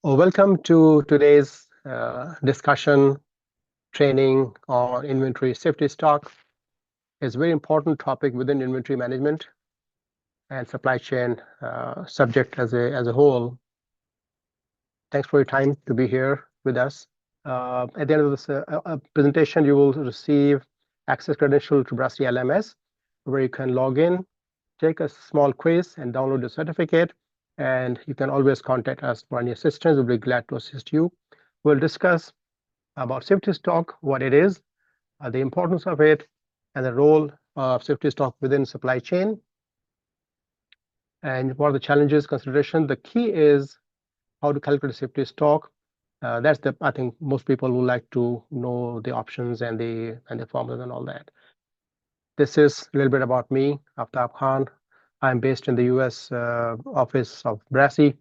Welcome to today's discussion training on inventory safety stock. It's a very important topic within inventory management and supply chain subject as a whole. Thanks for your time to be here with us. At the end of this presentation, you will receive access credential to BRASI LMS, where you can log in, take a small quiz, and download the certificate. And you can always contact us for any assistance. We'll be glad to assist you. We'll discuss about safety stock, what it is, the importance of it, and the role of safety stock within supply chain, and what are the challenges, consideration. The key is how to calculate safety stock. That's I think most people would like to know the options and the formulas and all that. This is a little bit about me, Aftab Khan. I'm based in the US office of BRASI.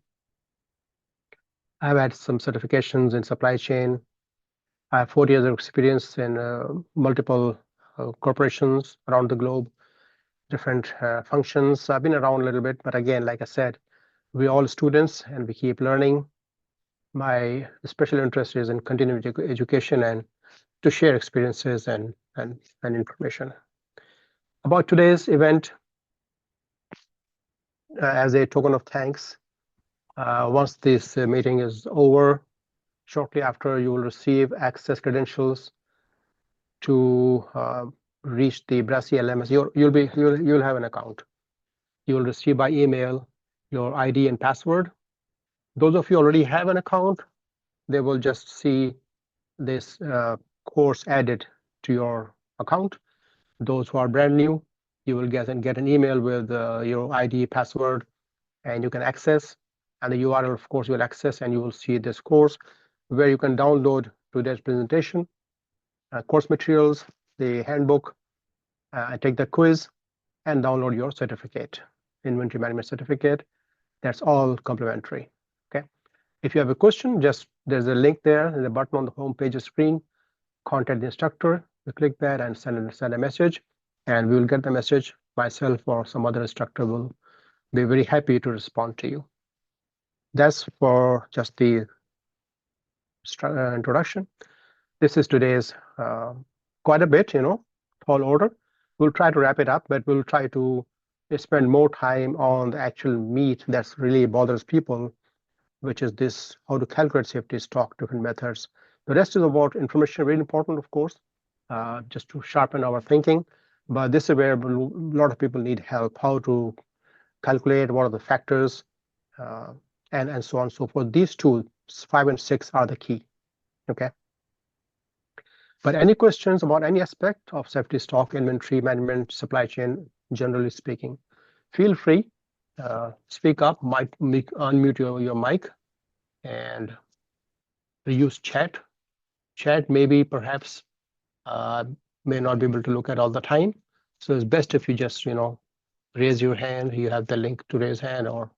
I've had some certifications in supply chain. I have 40 years of experience in multiple corporations around the globe, different functions. I've been around a little bit, but again, like I said, we're all students and we keep learning. My special interest is in continuing education and to share experiences and information. About today's event, as a token of thanks, once this meeting is over, shortly after, you will receive access credentials to reach the BRASI LMS. You'll have an account. You will receive by email your ID and password. Those of you already have an account, they will just see this course added to your account. Those who are brand new, you will get an email with your ID, password, and you can access. And the URL, of course, you will access, and you will see this course where you can download today's presentation, course materials, the handbook, take the quiz, and download your certificate, inventory management certificate. That's all complimentary. Okay. If you have a question, there's a link there in the button on the home page of screen. Contact the instructor. You click that and send a message, and we will get the message. Myself or some other instructor will be very happy to respond to you. That's for just the introduction. This is today's quite a bit, tall order. We'll try to wrap it up, but we'll try to spend more time on the actual meat that's really bothers people, which is this, how to calculate safety stock, different methods. The rest is about information, very important, of course, just to sharpen our thinking. But this is where a lot of people need help, how to calculate, what are the factors, and so on and so forth. These two, 5 and 6, are the key. Okay. But any questions about any aspect of safety stock, inventory management, supply chain, generally speaking, feel free, speak up, unmute your mic, and use chat. Chat maybe perhaps may not be able to look at all the time. So it's best if you just, raise your hand. You have the link to raise hand, or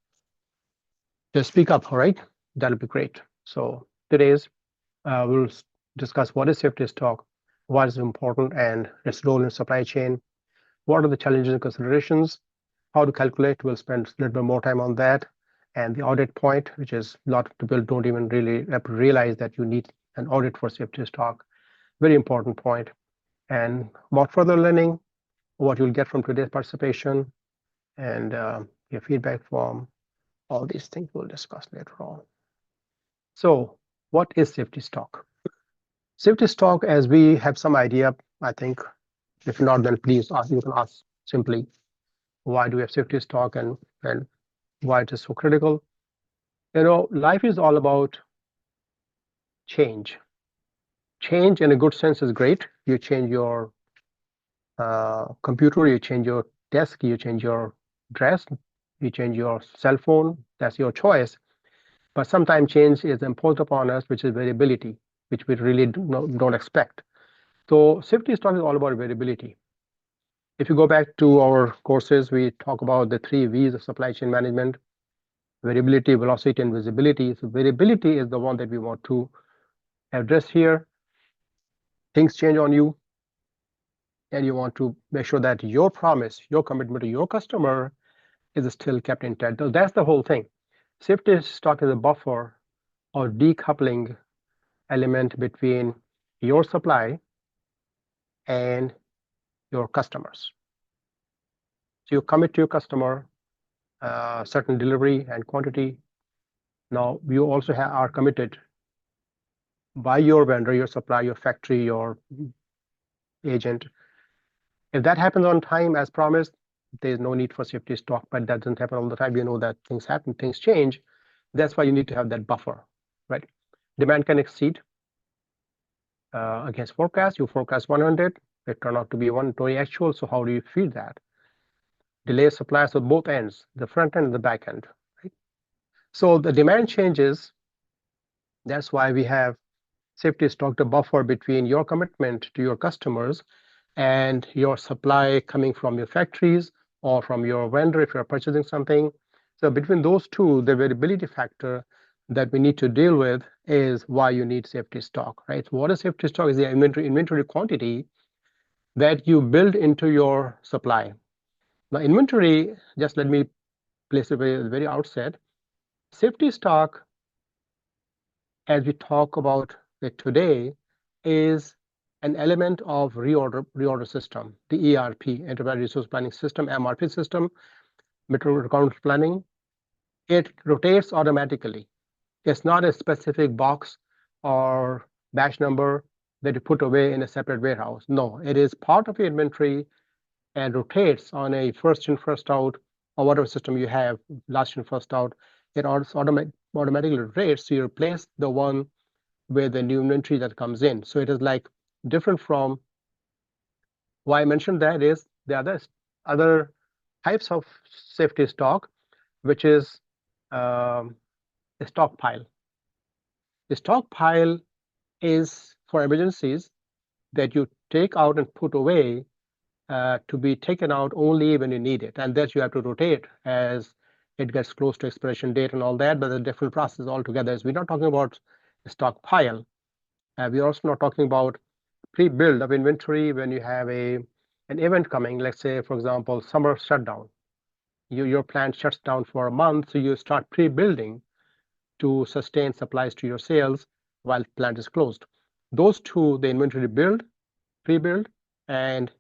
just speak up, all right? That'll be great. So today's we'll discuss what is safety stock, what is important, and its role in supply chain. What are the challenges and considerations? How to calculate? We'll spend a little bit more time on that. And the audit point, which is a lot of people don't even really realize that you need an audit for safety stock. Very important point. And about further learning, what you'll get from today's participation, and your feedback form. All these things we'll discuss later on. So what is safety stock? Safety stock, as we have some idea, I think. If not, then please ask. You can ask simply, why do we have safety stock, and why it is so critical? Life is all about change. Change in a good sense is great. You change your computer, you change your desk, you change your dress, you change your cell phone. That's your choice. But sometimes change is imposed upon us, which is variability, which we really don't expect. So safety stock is all about variability. If you go back to our courses, we talk about the 3 V's of supply chain management: variability, velocity, and visibility. So variability is the one that we want to address here. Things change on you, and you want to make sure that your promise, your commitment to your customer is still kept intact. So that's the whole thing. Safety stock is a buffer or decoupling element between your supply and your customers. So you commit to your customer certain delivery and quantity. Now you also are committed by your vendor, your supplier, your factory, your agent. If that happens on time as promised, there's no need for safety stock, but that doesn't happen all the time. You know that things happen, things change. That's why you need to have that buffer, right? Demand can exceed against forecast. You forecast 100, it turned out to be 120 actual. So how do you feed that? Delay supplies on both ends, the front end and the back end, right? So the demand changes. That's why we have safety stock, the buffer between your commitment to your customers and your supply coming from your factories or from your vendor if you're purchasing something. So between those two, the variability factor that we need to deal with is why you need safety stock, right? So what is safety stock? Is the inventory quantity that you build into your supply. Now, inventory, just let me place it at the very outset. Safety stock, as we talk about it today, is an element of reorder system, the ERP, Enterprise Resource Planning System, MRP system, material account planning. It rotates automatically. It's not a specific box or batch number that you put away in a separate warehouse. No, it is part of your inventory and rotates on a first in, first out, or whatever system you have, last in, first out. It automatically rotates, so you replace the one with the new inventory that comes in. So it is like different from, why I mentioned that is the other types of safety stock, which is a stockpile. The stockpile is for emergencies that you take out and put away to be taken out only when you need it, and that you have to rotate as it gets close to expiration date and all that, but a different process altogether. So we're not talking about a stockpile. We're also not talking about pre-build of inventory when you have an event coming. Let's say, for example, summer shutdown. Your plant shuts down for a month, so you start pre-building to sustain supplies to your sales while plant is closed. Those two, the inventory build, pre-build, and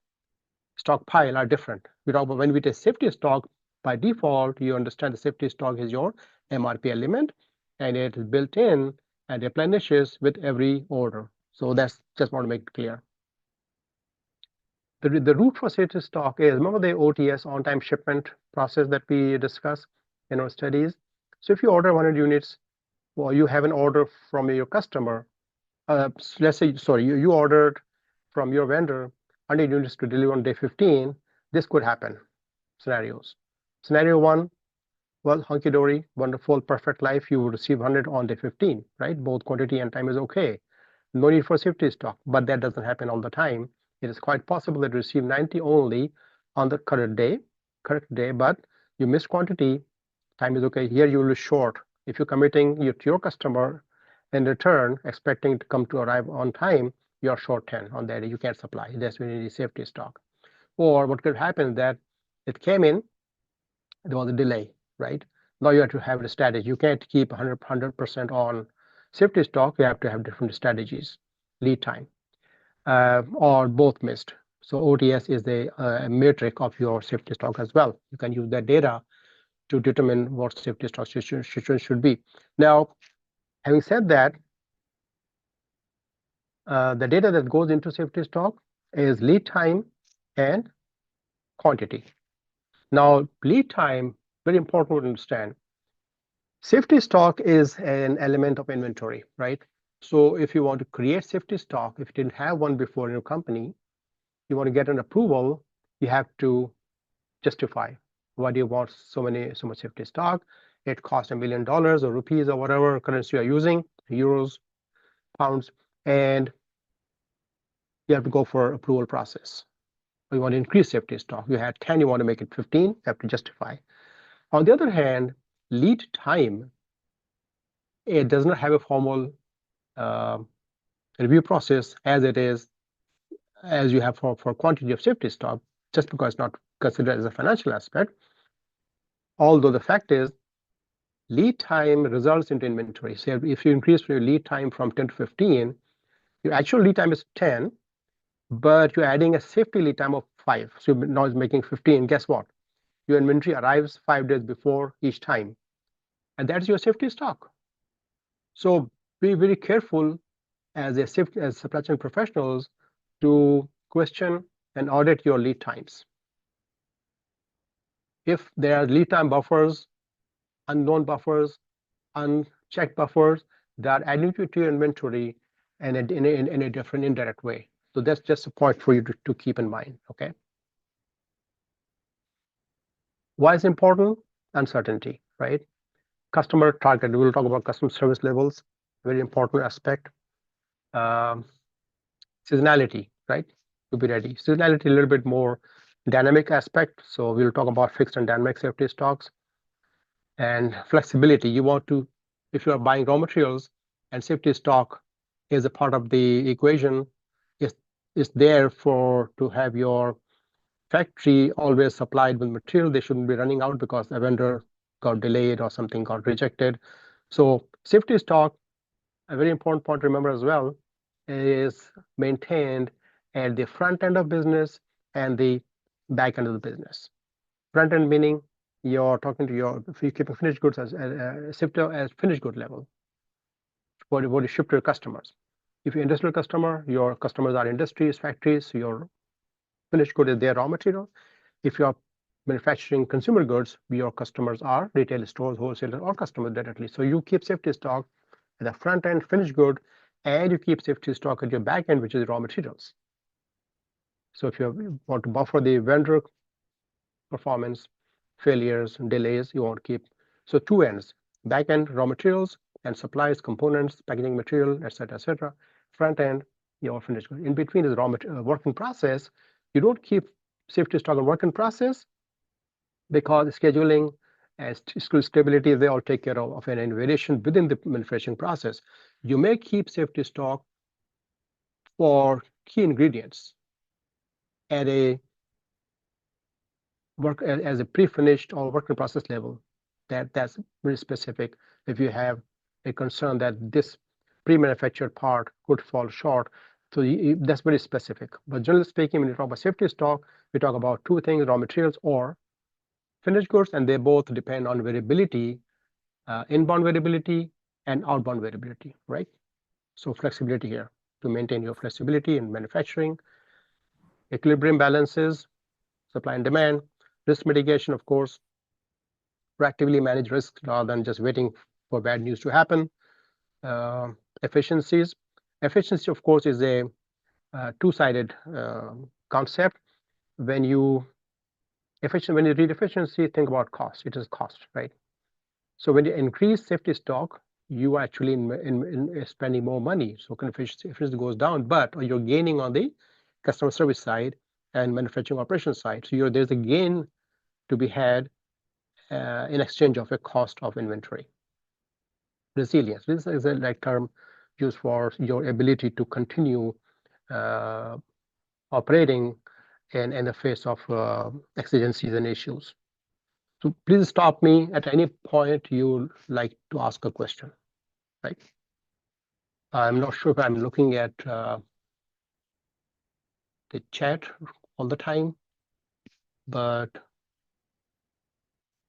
stockpile are different. We talk about when we take safety stock, by default, you understand the safety stock is your MRP element, and it is built in and replenishes with every order. So that's just want to make it clear. The root for safety stock is, remember the OTS, on-time shipment process that we discussed in our studies? So if you order 100 units, or you have an order from your customer, let's say, sorry, you ordered from your vendor 100 units to deliver on day 15, this could happen. Scenarios. Scenario one, well, hunky-dory, wonderful, perfect life, you will receive 100 on day 15, right? Both quantity and time is okay. No need for safety stock, but that doesn't happen all the time. It is quite possible that you receive 90 only on the correct day, but you missed quantity, time is okay. Here you will be short. If you're committing to your customer in return, expecting to come to arrive on time, you're short 10 on that. You can't supply. That's when you need safety stock. Or what could happen is that it came in, there was a delay, right? Now you have to have a strategy. You can't keep 100% on safety stock. You have to have different strategies, lead time, or both missed. So OTS is a metric of your safety stock as well. You can use that data to determine what safety stock should be. Now, having said that, the data that goes into safety stock is lead time and quantity. Now, lead time, very important to understand. Safety stock is an element of inventory, right? So if you want to create safety stock, if you didn't have one before in your company, you want to get an approval, you have to justify why do you want so much safety stock. It costs $1 million or rupees or whatever currency you're using, euros, pounds, and you have to go for approval process. You want to increase safety stock. You had 10, you want to make it 15, you have to justify. On the other hand, lead time, it does not have a formal review process as you have for quantity of safety stock, just because it's not considered as a financial aspect. Although the fact is Lead time results into inventory. So if you increase your lead time from 10 to 15, your actual lead time is 10, but you're adding a safety lead time of 5. So now it's making 15. Guess what? Your inventory arrives 5 days before each time, and that's your safety stock. So be very careful as supply chain professionals to question and audit your lead times. If there are lead time buffers, unknown buffers, unchecked buffers, they are adding to your inventory and in a different indirect way. So that's just a point for you to keep in mind. Okay. Why is important? Uncertainty, right? Customer target. We will talk about customer service levels. Very important aspect. Um, Seasonality, right? To be ready. Seasonality a little bit more dynamic aspect. So we'll talk about fixed and dynamic safety stocks. And flexibility. You want to, if you are buying raw materials and safety stock is a part of the equation, is there for to have your factory always supplied with material. They shouldn't be running out because a vendor got delayed or something got rejected. So safety stock, a very important point to remember as well, is maintained at the front end of business and the back end of the business. Front end meaning you're talking to if you're keeping finished goods as finished good level, what you ship to your customers. If you're industrial customer, your customers are industries, factories, so your finished good is their raw material. If you are manufacturing consumer goods, your customers are retail stores, wholesalers, or customers directly. So you keep safety stock at the front end, finished good, and you keep safety stock at your back end, which is raw materials. So if you want to buffer the vendor performance, failures, delays, you want to keep. So two ends, back end, raw materials, and supplies, components, packaging material, etc., etc. Front end, your finished good. In between is work in process. You don't keep safety stock and work in process because scheduling and skill stability, they all take care of an variation within the manufacturing process. You may keep safety stock for key ingredients at a as a pre-finished or work in process level. That's very specific. If you have a concern that this pre-manufactured part could fall short, so that's very specific. But generally speaking, when you talk about safety stock, we talk about two things: raw materials or finished goods, and they both depend on variability, inbound variability and outbound variability, right? So flexibility here to maintain your flexibility in manufacturing, equilibrium balances, supply and demand, risk mitigation, of course, proactively manage risks rather than just waiting for bad news to happen. Uh, Efficiencies. Efficiency, of course, is a two-sided concept. When you read efficiency, think about cost. It is cost, right? So when you increase safety stock, you are actually in spending more money. So efficiency goes down, but you're gaining on the customer service side and manufacturing operation side. So there's a gain to be had in exchange of a cost of inventory. Resilience. This is a like term used for your ability to continue operating in the face of exigencies and issues. So please stop me at any point you like to ask a question, right? I'm not sure if I'm looking at the chat all the time, but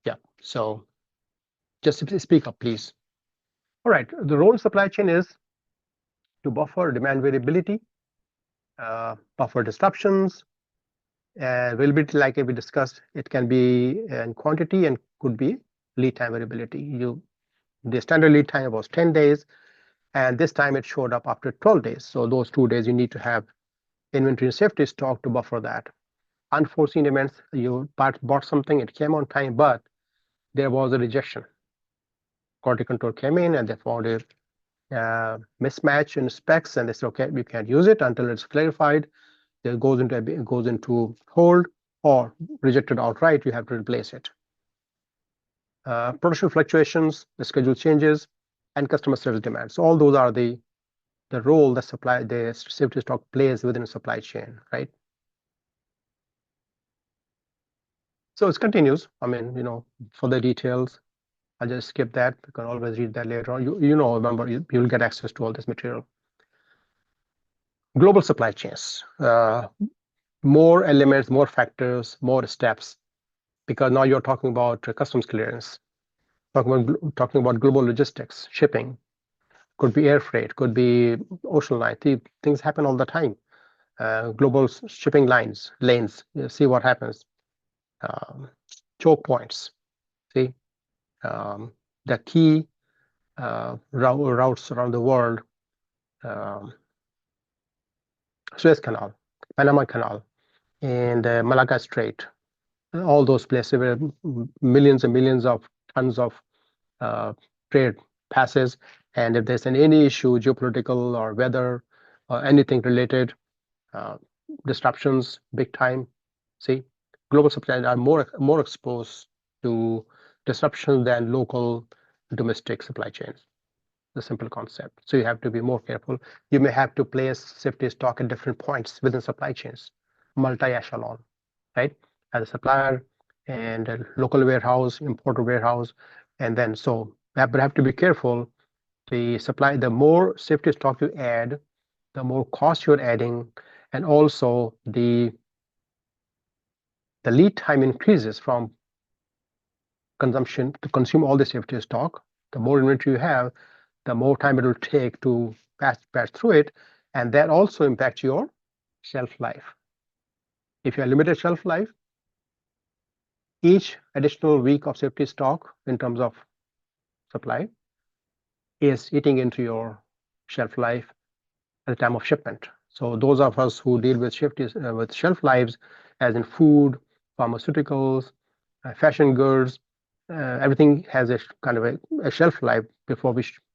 yeah, so just speak up, please. All right, the role of supply chain is to buffer demand variability, buffer disruptions, availability, like we discussed, it can be in quantity and could be lead time variability. The standard lead time was 10 days, and this time it showed up after 12 days. So those 2 days you need to have inventory and safety stock to buffer that. Unforeseen events, you bought something, it came on time, but there was a rejection. Quality control came in and they found a mismatch in specs, and they said, okay, we can't use it until it's clarified. It goes into hold or rejected outright. You have to replace it. Production fluctuations, the schedule changes, and customer service demands. So all those are the role the safety stock plays within a supply chain, right? So it continues. I mean, for the details, I'll just skip that. You can always read that later on. Remember, you'll get access to all this material. Global supply chains, more elements, more factors, more steps, because now you're talking about customs clearance, talking about global logistics, shipping, could be air freight, could be ocean line. Things happen all the time. Global shipping lanes, see what happens. Choke points, see, the key routes around the world, Suez Canal, Panama Canal, and Malacca Strait, all those places where millions and millions of tons of trade passes. And if there's any issue, geopolitical or weather or anything related, uh, disruptions, big time. See, global supply are more exposed to disruption than local domestic supply chains. The simple concept. So you have to be more careful. You may have to place safety stock at different points within supply chains, multi-echelon, right? As a supplier and a local warehouse, importer warehouse, and then so have to be careful. The more safety stock you add, the more cost you're adding, and also the lead time increases from consumption to consume all the safety stock. The more inventory you have, the more time it will take to pass through it, and that also impacts your shelf life. If you have limited shelf life, each additional week of safety stock in terms of supply is eating into your shelf life at the time of shipment. So those of us who deal with shelf lives, as in food, pharmaceuticals, fashion goods, everything has a kind of a shelf life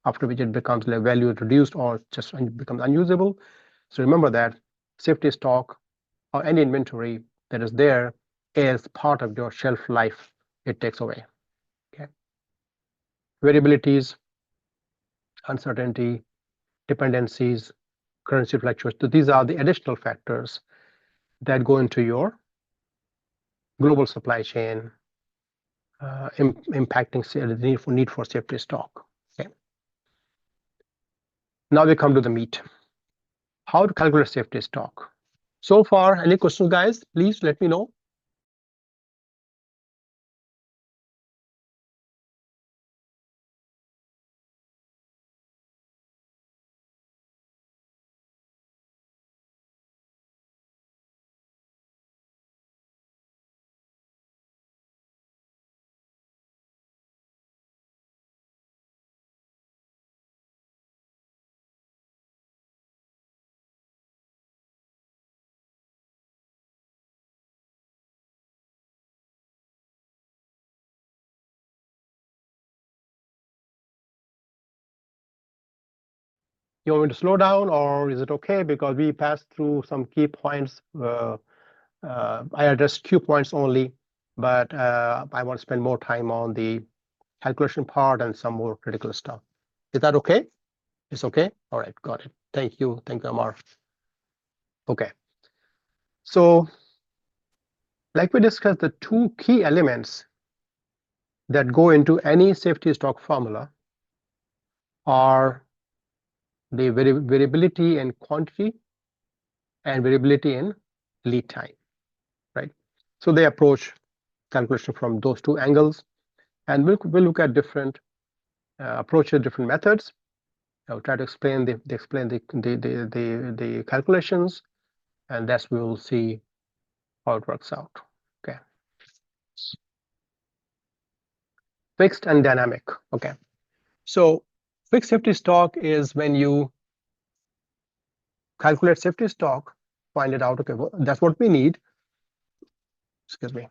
after which it becomes like value reduced or just becomes unusable. So remember that safety stock or any inventory that is there is part of your shelf life. It takes away. Okay. Variabilities, uncertainty, dependencies, currency fluctuations. So these are the additional factors that go into your global supply chain, impacting the need for safety stock. Okay. Now we come to the meat. How to calculate safety stock? So far, any questions, guys? Please let me know. You want me to slow down, or is it okay? Because we passed through some key points. I addressed few points only, but I want to spend more time on the calculation part and some more critical stuff. Is that okay? It's okay? All right, got it. Thank you. Thank you, Amar. Okay. So, like we discussed, the two key elements that go into any safety stock formula are the variability in quantity and variability in lead time, right? So they approach calculation from those two angles, and we'll look at different approaches, different methods. I'll try to explain the calculations, and that's we will see how it works out. Okay. Fixed and dynamic. Okay. So fixed safety stock is when you calculate safety stock, find it out. Okay, well, that's what we need. Excuse me.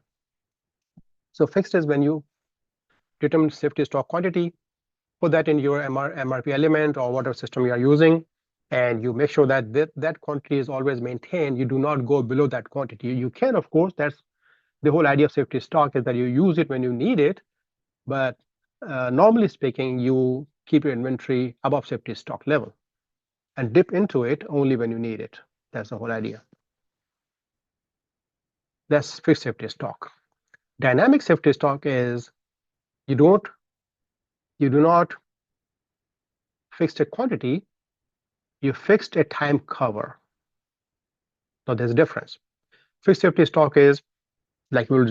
So fixed is when you determine safety stock quantity, put that in your MRP element or whatever system you are using, and you make sure that that quantity is always maintained. You do not go below that quantity. You can, of course, that's the whole idea of safety stock, is that you use it when you need it, but normally speaking, you keep your inventory above safety stock level and dip into it only when you need it. That's the whole idea. That's fixed safety stock. Dynamic safety stock is you don't You do not fix a quantity, you fixed a time cover. So there's a difference. Fixed safety stock is like we'll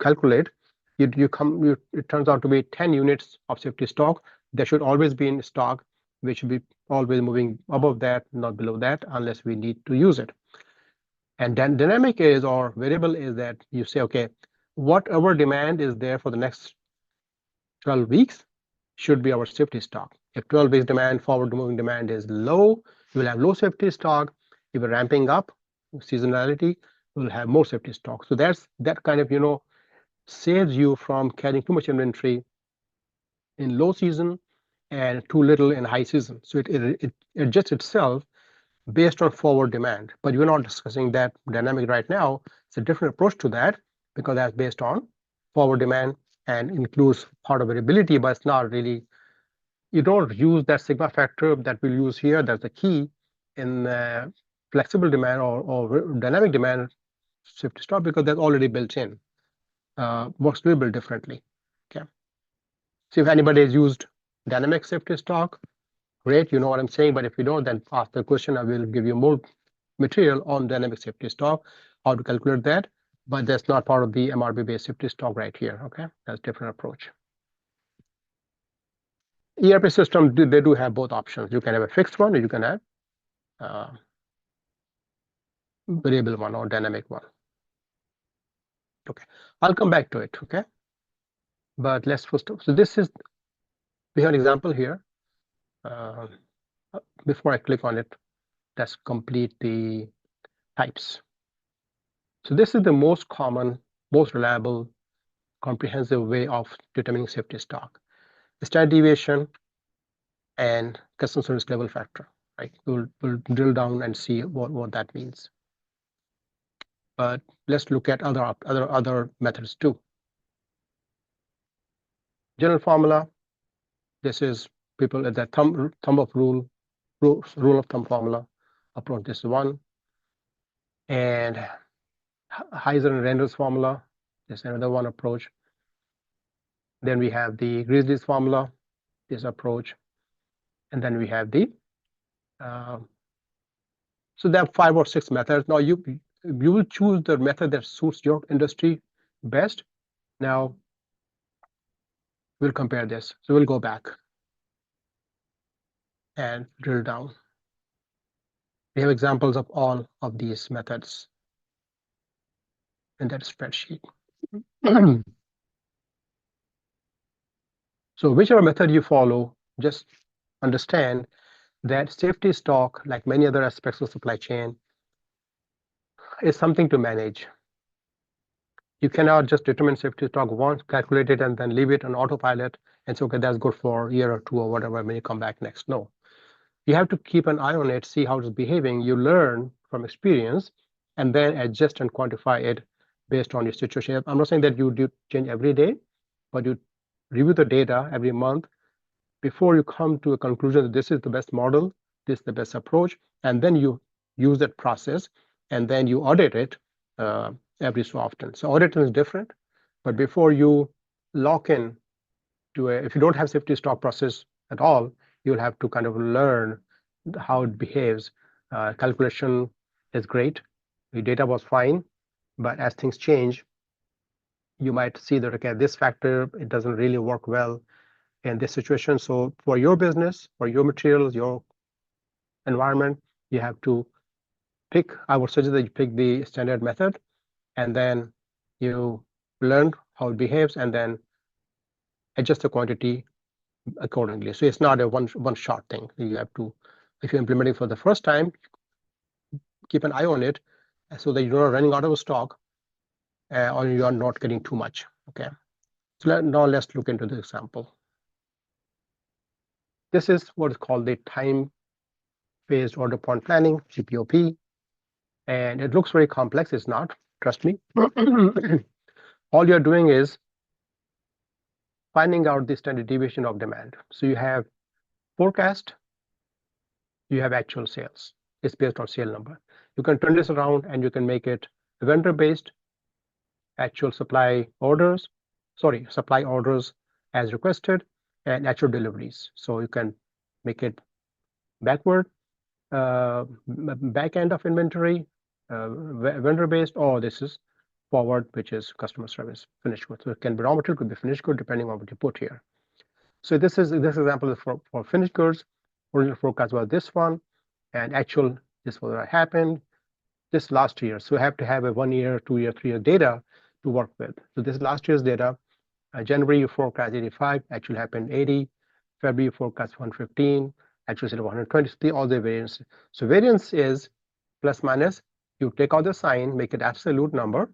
calculate. It turns out to be 10 units of safety stock. There should always be in stock. We should be always moving above that, not below that, unless we need to use it. And then dynamic is, or variable is, that you say, okay, whatever demand is there for the next 12 weeks should be our safety stock. If 12 weeks demand, forward moving demand is low, you will have low safety stock. If you're ramping up seasonality, you will have more safety stock. So that kind of, saves you from carrying too much inventory in low season and too little in high season. So it adjusts itself based on forward demand. But we're not discussing that dynamic right now. It's a different approach to that, because that's based on forward demand and includes part of variability, but it's not really, you don't use that sigma factor that we'll use here. That's the key in flexible demand or dynamic demand safety stock, because that's already built in. Works a little bit differently. Okay. So if anybody has used dynamic safety stock, great, you know what I'm saying. But if you don't, then ask the question. I will give you more material on dynamic safety stock, how to calculate that. But that's not part of the MRB-based safety stock right here. Okay, that's a different approach. ERP system, they do have both options. You can have a fixed one, or you can have variable one or dynamic one. Okay, I'll come back to it. Okay, but let's first. So this is, we have an example here. Before I click on it, let's complete the types. So this is the most common, most reliable, comprehensive way of determining safety stock. The standard deviation and customer service level factor. Right? We'll drill down and see what that means. But let's look at other methods too. General formula. This is people at the thumb of rule of thumb formula approach. This is one. And Heiser and Render's formula. This is another one approach. Then we have the Grizzly's formula, this approach. And then we have the so there are 5 or 6 methods. Now you will choose the method that suits your industry best. Now we'll compare this. So we'll go back and drill down. We have examples of all of these methods in that spreadsheet. So whichever method you follow, just understand that safety stock, like many other aspects of supply chain, is something to manage. You cannot just determine safety stock once, calculate it, and then leave it on autopilot and say, okay, that's good for a year or 2 or whatever, when you come back next. No. You have to keep an eye on it, see how it's behaving. You learn from experience and then adjust and quantify it based on your situation. I'm not saying that you do change every day, but you review the data every month before you come to a conclusion that this is the best model, this is the best approach, and then you use that process and then you audit it every so often. So auditing is different, but before you lock in to if you don't have safety stock process at all, you'll have to kind of learn how it behaves. Calculation is great. The data was fine, but as things change, you might see that, okay, this factor, it doesn't really work well in this situation. So for your business, for your materials, your environment, you have to pick, I would suggest that you pick the standard method, and then you learn how it behaves, and then adjust the quantity accordingly. So it's not a one shot thing. You have to, if you're implementing for the first time, keep an eye on it so that you're not running out of stock or you are not getting too much. Okay. So now let's look into the example. This is what is called the time-phased order point planning, TPOP. And it looks very complex. It's not, trust me. All you're doing is finding out the standard deviation of demand. So you have forecast, you have actual sales. It's based on sale number. You can turn this around and you can make it vendor-based, actual supply orders as requested, and actual deliveries. So you can make it backward, back end of inventory, vendor based, or this is forward, which is customer service finished goods. So it can be raw material, could be finished good, depending on what you put here. So this example is for finished goods. Original forecast was this one, and actual, this was what happened this last year. So we have to have a 1 year, 2 year, 3 year data to work with. So this is last year's data. January you forecast 85, actually happened 80. February you forecast 115, actually said 120. All the variance. So variance is plus minus. You take out the sign, make it absolute number,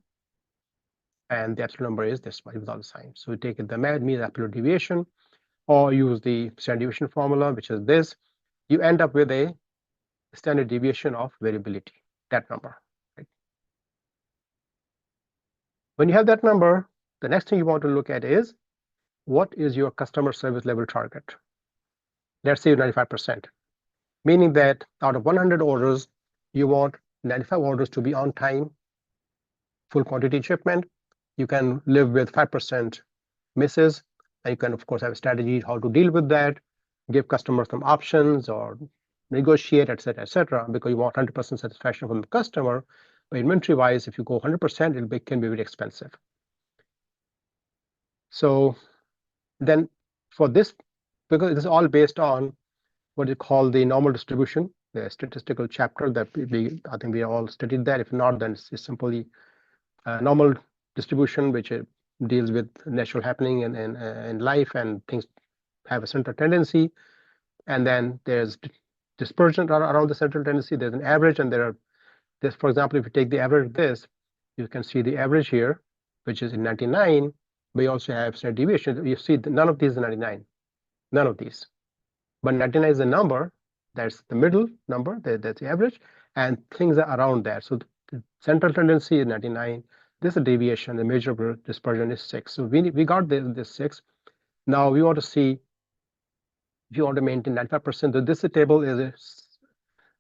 and the absolute number is this one without the sign. So you take it the mean absolute deviation, or use the standard deviation formula, which is this. You end up with a standard deviation of variability, that number. Right? When you have that number, the next thing you want to look at is what is your customer service level target? Let's say 95%, meaning that out of 100 orders, you want 95 orders to be on time, full quantity shipment. You can live with 5% misses, and you can, of course, have a strategy how to deal with that, give customers some options or negotiate, etc., because you want 100% satisfaction from the customer. But inventory wise, if you go 100%, it can be very expensive. So then for this, because it is all based on what you call the normal distribution, the statistical chapter that I think we all studied that. If not, then it's simply normal distribution, which deals with natural happening in life, and things have a central tendency. And then there's dispersion around the central tendency. There's an average, and this, for example, if you take the average of this, you can see the average here, which is in 99. We also have standard deviation. You see none of these is 99, none of these. But 99 is the number, that's the middle number, that's the average, and things are around that. So the central tendency is 99. This is a deviation, the major dispersion is 6. So we got this 6. Now we want to see if you want to maintain 95%. So this table is a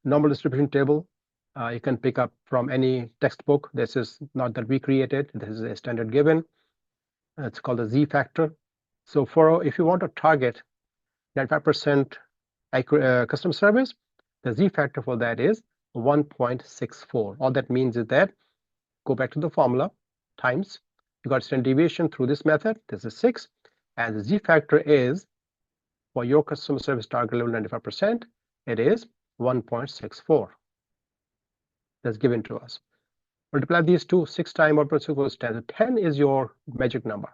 normal distribution table. You can pick up from any textbook. This is not that we created. This is a standard given. It's called the Z factor. So if you want to target 95% customer service, the Z factor for that is 1.64. All that means is that, go back to the formula, times, you got standard deviation through this method, this is 6, and the Z factor is, for your customer service target level 95%, it is 1.64. That's given to us. Multiply these two, 6 times 1.6 equals 10. So 10 is your magic number.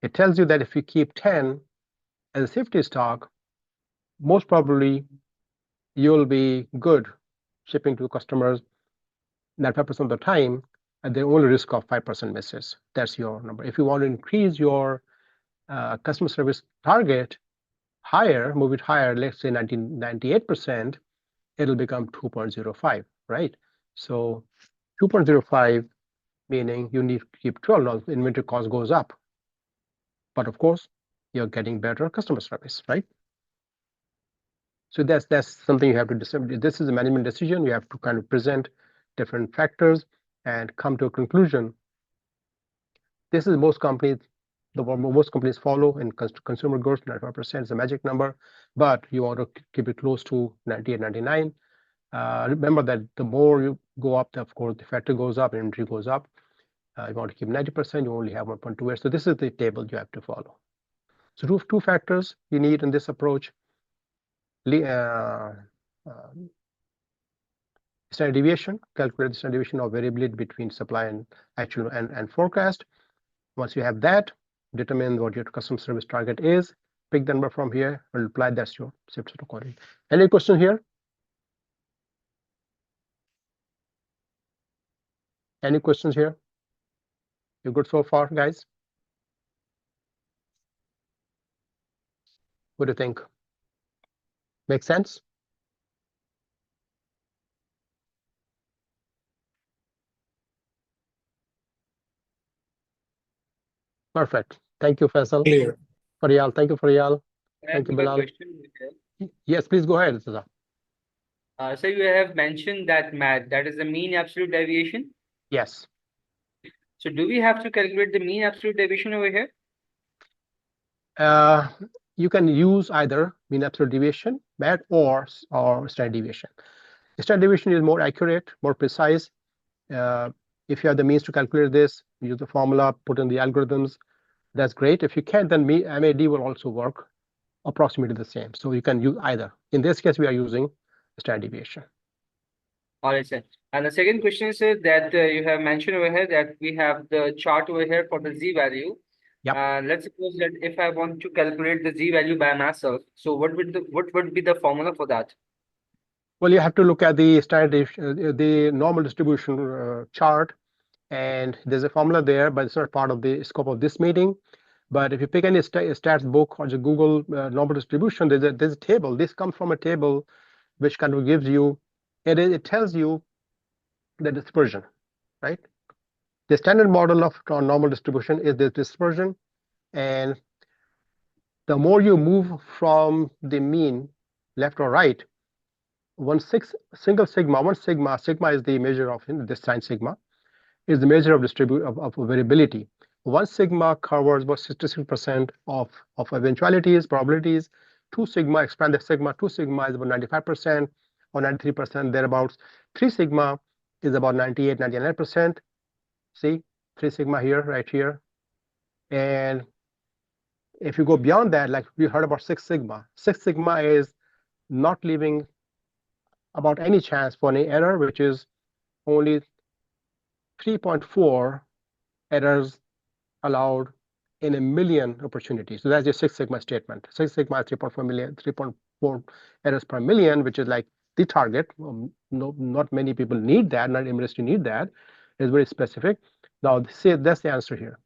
It tells you that if you keep 10 as a safety stock, most probably you'll be good shipping to customers 95% of the time, and the only risk of 5% misses. That's your number. If you want to increase your customer service target higher, move it higher, let's say 98%, it'll become 2.05, right? So 2.05, meaning you need to keep 12. Now inventory cost goes up, but of course you're getting better customer service, right? So that's something you have to decide. This is a management decision. You have to kind of present different factors and come to a conclusion. This is most companies follow in consumer goods. 95% is a magic number, but you want to keep it close to 98, 99. Remember that the more you go up, of course, the factor goes up, inventory goes up. You want to keep 90%, you only have 1.28. So this is the table you have to follow. So two factors you need in this approach. Standard deviation, calculate the standard deviation of variability between supply and actual and forecast. Once you have that, determine what your customer service target is, pick the number from here, and apply that's your safety stock quantity. Any question here? Any questions here? You good so far, guys? What do you think? Make sense? Perfect. Thank you, Faisal. Clear. Faryal, thank you, Faryal. I Thank you, have a Bilal. question here. Yes, please go ahead, Saza. So you have mentioned that that is the mean absolute deviation. Yes. So do we have to calculate the mean absolute deviation over here? Uh, you can use either mean absolute deviation, MAD, or standard deviation. Standard deviation is more accurate, more precise. Uh, if you have the means to calculate this, use the formula, put in the algorithms, that's great. If you can't, then MAD will also work approximately the same. So you can use either. In this case, we are using standard deviation. All right, sir. And the second question is that you have mentioned over here that we have the chart over here for the z value. Yep. Let's suppose that if I want to calculate the z value by myself, so what would be the formula for that? Well, you have to look at the the normal distribution chart, and there's a formula there, but it's not part of the scope of this meeting. But if you pick any stats book or the Google normal distribution, there's a table. This comes from a table which kind of gives you, it tells you the dispersion, right? The standard model of normal distribution is the dispersion, and the more you move from the mean, left or right, single sigma, sigma is the measure of this sine sigma, is the measure of of variability. One sigma covers about 66% of eventualities, probabilities. Two sigma, expand the sigma, two sigma is about 95% or 93% thereabouts. Three sigma is about 98, 99%. See, three sigma here, right here. And if you go beyond that, like we heard about six sigma is not leaving about any chance for any error, which is only 3.4 errors allowed in a million opportunities. So that's your Six Sigma statement. Six Sigma is 3.4 million, 3.4 errors per million, which is like the target. No, not many people need that, not industry need that. It's very specific. Now, see, that's the answer here.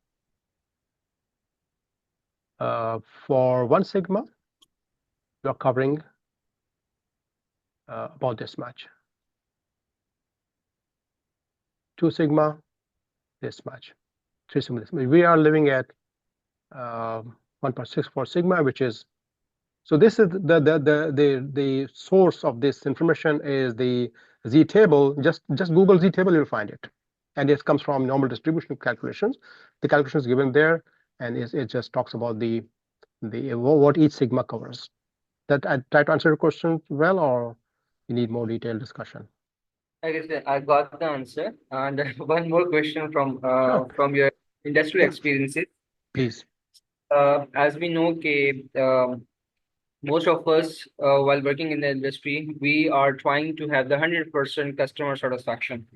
For one sigma, you're covering about this much. Two sigma, this much. Three sigma, this much. We are living at 1.64 sigma, which is, so this is the source of this information is the z table. Just Google z table, you'll find it, and it comes from normal distribution calculations. The calculation is given there, and it just talks about the what each sigma covers. That I try to answer your question well, or you need more detailed discussion? I guess I got the answer. And one more question Sure. from your industrial Yeah, experiences. please. As we know, okay, most of us, while working in the industry, we are trying to have the 100% customer satisfaction.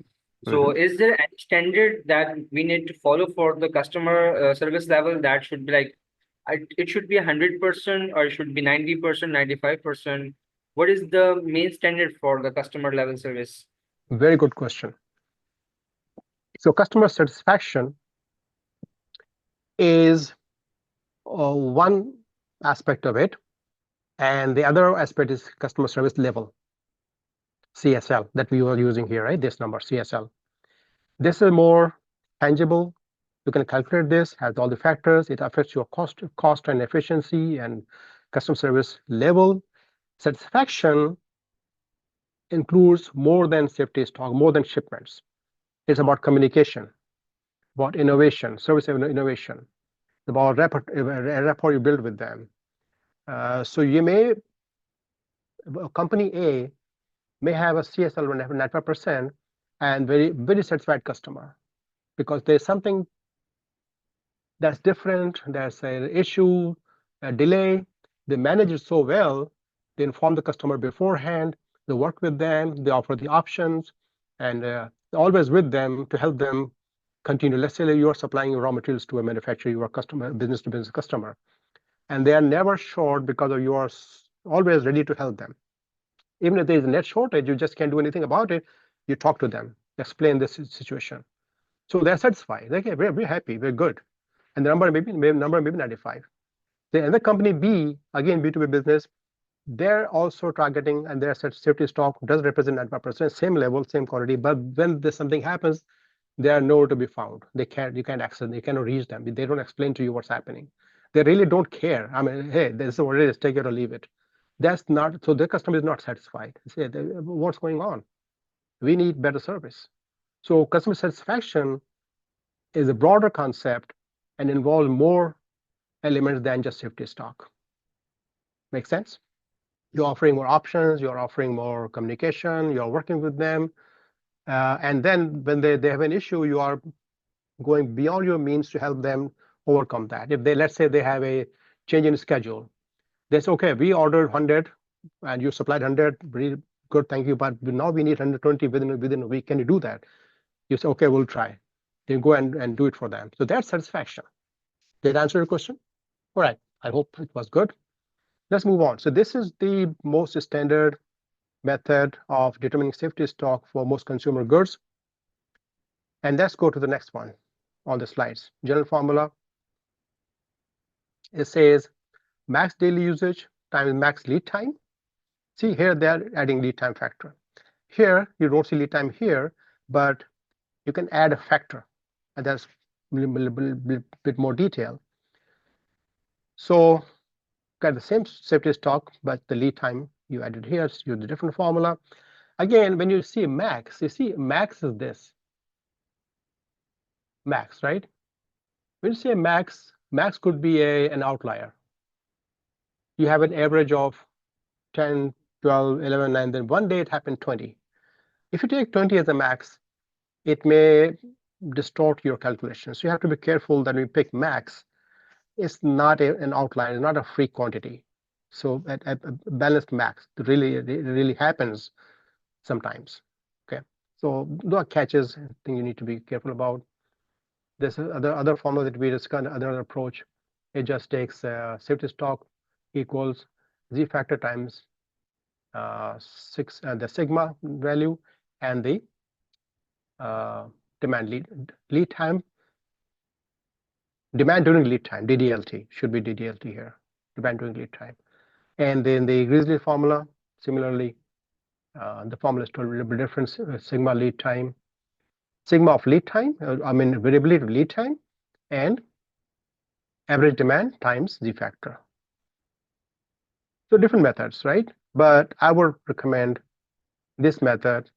So, Mhm. is there any standard that we need to follow for the customer service level that should be like, it should be 100% or it should be 90%, 95%? What is the main standard for the customer level service? Very good question. So customer satisfaction is one aspect of it, and the other aspect is customer service level, CSL, that we were using here, right? This number, CSL. This is more tangible. You can calculate this, has all the factors. It affects your cost and efficiency and customer service level. Satisfaction includes more than safety stock, more than shipments. It's about communication, about innovation, service innovation, about rapport you build with them. So company A may have a CSL 95% and very satisfied customer, because there's something that's different, there's an issue, a delay. They manage it so well, they inform the customer beforehand, they work with them, they offer the options, and always with them to help them continue. Let's say that you are supplying raw materials to a manufacturer, you are customer, business to business customer, and they are never short because of you are always ready to help them. Even if there is a net shortage, you just can't do anything about it. You talk to them, explain this situation. So they're satisfied. Okay, we're happy, we're good. And the number maybe 95. The other company B, again B2B business, they're also targeting, and their safety stock does represent 95%, same level, same quality. But when something happens, they are nowhere to be found. You can't access, you cannot reach them. They don't explain to you what's happening. They really don't care. I mean, hey, this is what it is, take it or leave it. That's not, so the customer is not satisfied. They say, what's going on? We need better service. So customer satisfaction is a broader concept and involves more elements than just safety stock. Make sense? You're offering more options, you're offering more communication, you're working with them. And then when they have an issue, you are going beyond your means to help them overcome that. If they, let's say they have a change in schedule, they say, okay, we ordered 100 and you supplied 100, really good, thank you, but now we need 120 within a week. Can you do that? You say, okay, we'll try. You go and do it for them. So that's satisfaction. Did I answer your question? All right, I hope it was good. Let's move on. So this is the most standard method of determining safety stock for most consumer goods. And let's go to the next one on the slides. General formula, it says max daily usage times max lead time. See here, they're adding lead time factor. Here, you don't see lead time here, but you can add a factor, and that's a bit more detail. So got the same safety stock, but the lead time you added here, so use a different formula. Again, when you see max, you see max is this. Max, right? When you say max, max could be an outlier. You have an average of 10, 12, 11, and then one day it happened 20. If you take 20 as a max, it may distort your calculations. So you have to be careful that when you pick max, it's not an outlier, it's not a free quantity. So at a balanced max, it really happens sometimes. Okay, so there are catches, I think you need to be careful about. This is other formula that we discussed, another approach. It just takes safety stock equals z factor times the sigma value and the demand lead time. Demand during lead time, DDLT, should be DDLT here, demand during lead time. And then the Grizzly formula, similarly, the formula is totally different, sigma lead time, sigma of lead time, variability of lead time, and average demand times Z factor. So different methods, right? But I would recommend this method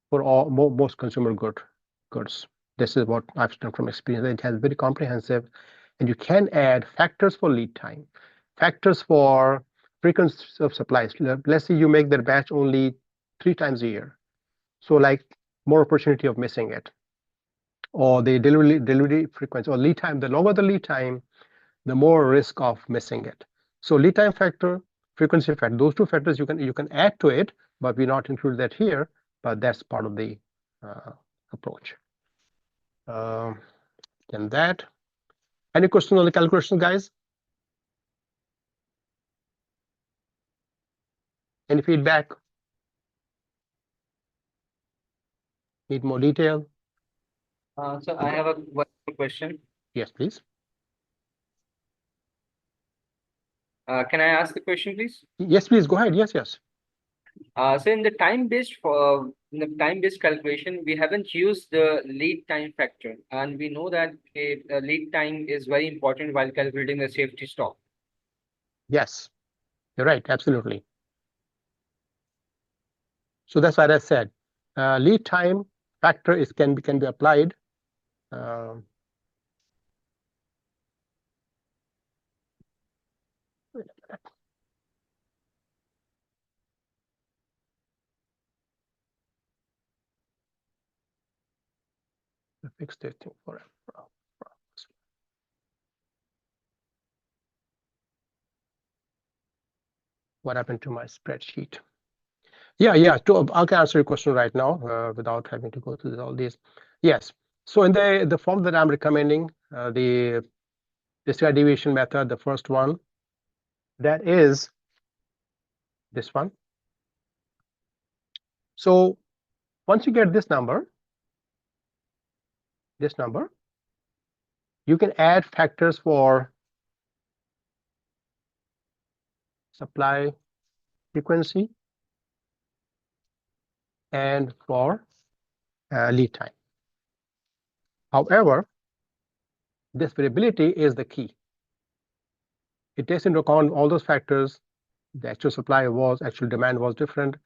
for most consumer goods. This is what I've done from experience. It has very comprehensive, and you can add factors for lead time, factors for frequency of supplies. Let's say you make that batch only 3 times a year, so like more opportunity of missing it, or the delivery frequency or lead time. The longer the lead time, the more risk of missing it. So lead time factor, frequency factor, those two factors you can add to it, but we not include that here. But that's part of the approach. And that. Any questions on the calculation, guys? Any feedback? Need more detail? So I have one more question. Yes, please. Can I ask the question, please? Yes, please, go ahead. Yes. So in the time-based calculation, we haven't used the lead time factor, and we know that a lead time is very important while calculating the safety stock. Yes, you're right. Absolutely. So that's what I said. Lead time factor can be applied. Fix this thing forever. What happened to my spreadsheet? Yeah. I can answer your question right now without having to go through all these. Yes. So in the form that I'm recommending, the standard deviation method, the first one, that is this one. So once you get this number, you can add factors for supply frequency and for lead time. However, this variability is the key. It takes into account all those factors. The actual actual demand was different,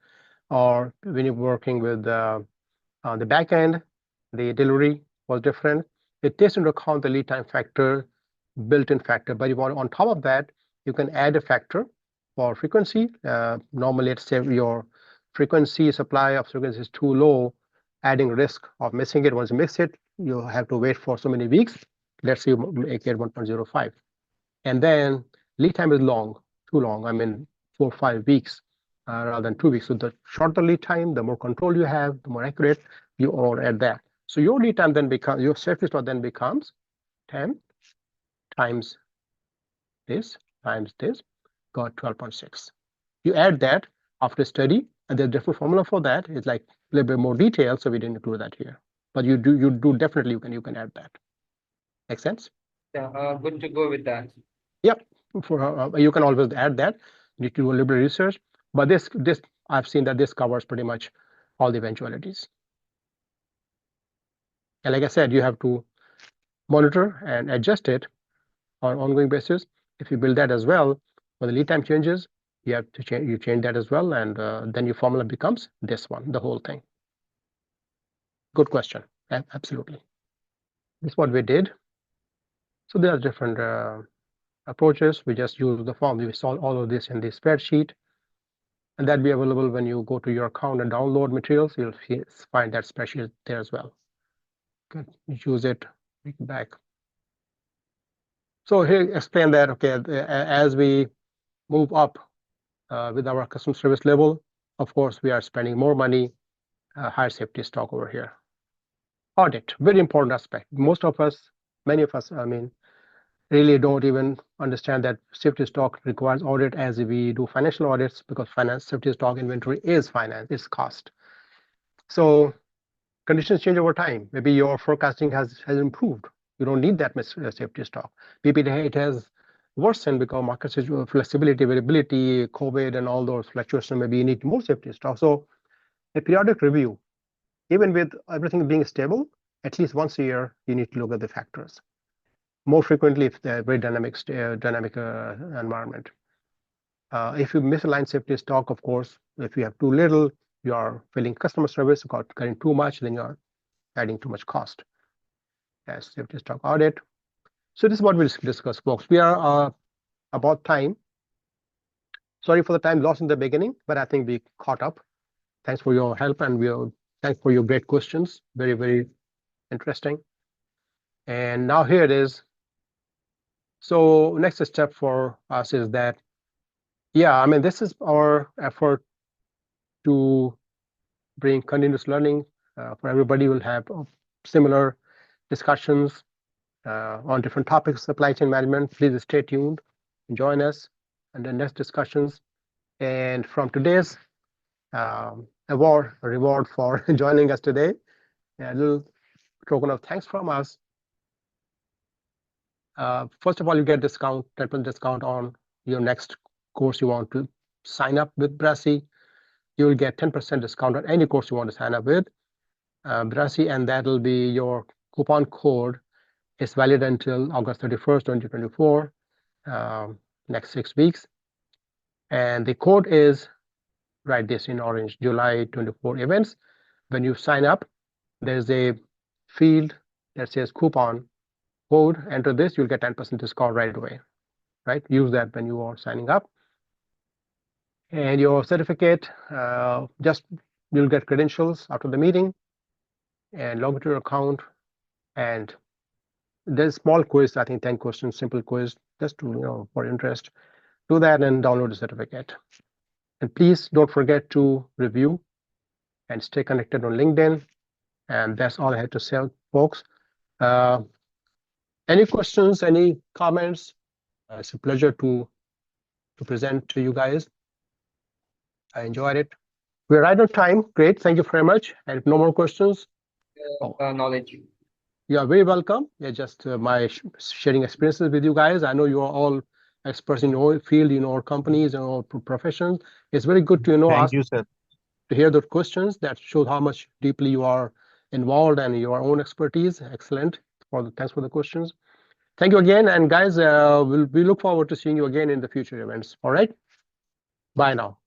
or when you're working with the back end, the delivery was different. It takes into account the lead time factor built-in factor, but you want on top of that, you can add a factor for frequency. Normally, let's say your supply of frequency is too low, adding risk of missing it. Once you miss it, you have to wait for so many weeks. Let's say you make it 1.05. And then lead time is long, too long. I mean, 4 or 5 weeks rather than 2 weeks. So the shorter lead time, the more control you have, the more accurate you are at that. So your lead time then becomes, your safety stock then becomes 10 times this, got 12.6. You add that after study, and there's a different formula for that. It's like a little bit more detail, so we didn't include that here. But you do definitely you can add that. Make sense? Yeah, good to go with that. Yep. For you can always add that. You need to do a little bit of research, but this I've seen that this covers pretty much all the eventualities. And like I said, you have to monitor and adjust it on an ongoing basis. If you build that as well, when the lead time changes, you have to change that as well, and then your formula becomes this one, the whole thing. Good question. Absolutely. This is what we did. So there are different approaches. We just use the form. We solve all of this in the spreadsheet, and that'll be available when you go to your account and download materials. You'll find that spreadsheet there as well. Good. Use it. Take it back. So here, explain that. Okay, as we move up with our customer service level, of course, we are spending more money, higher safety stock over here. Audit, very important aspect. Most of us, many of us, I mean, really don't even understand that safety stock requires audit as we do financial audits, because safety stock inventory is finance, it's cost. So conditions change over time. Maybe your forecasting has improved. You don't need that much safety stock. Maybe it has worsened because market flexibility, variability, COVID, and all those fluctuations. Maybe you need more safety stock. So a periodic review, even with everything being stable, at least once a year, you need to look at the factors. More frequently if they're very dynamic environment. If you misalign safety stock, of course, if you have too little, you are filling customer service, getting too much, then you are adding too much cost. As safety stock audit. So this is what we'll discuss, folks. We are about time. Sorry for the time lost in the beginning, but I think we caught up. Thanks for your help, and thanks for your great questions. Very, very interesting. And now here it is. So next step for us is that, yeah, I mean, this is our effort to bring continuous learning for everybody. We'll have similar discussions on different topics, supply chain management. Please stay tuned and join us in the next discussions. And from today's reward for joining us today, a little token of thanks from us. First of all, you get 10% discount on your next course you want to sign up with BRASI. You will get 10% discount on any course you want to sign up with BRASI, and that'll be your coupon code. It's valid until August 31st, 2024, next 6 weeks. And the code is, write this in orange, July 24 events. When you sign up, there's a field that says coupon code. Enter this, you'll get 10% discount right away, right? Use that when you are signing up. And your certificate, you'll get credentials after the meeting and log into your account. And there's small quiz, I think 10 questions, simple quiz, just to, for interest. Do that and download the certificate. And please don't forget to review and stay connected on LinkedIn. And that's all I had to say, folks. Any questions, any comments? It's a pleasure to present to you guys. I enjoyed it. We're right on time. Great. Thank you very much. And if no more questions, Knowledge. you are very welcome. Yeah, just my sharing experiences with you guys. I know you are all experts in your field, in your companies, in your professions. It's very good to Thank you, sir. to hear those questions. That shows how much deeply you are involved and your own expertise. Excellent. Thanks for the questions. Thank you again. And guys, we look forward to seeing you again in the future events. All right. Bye now.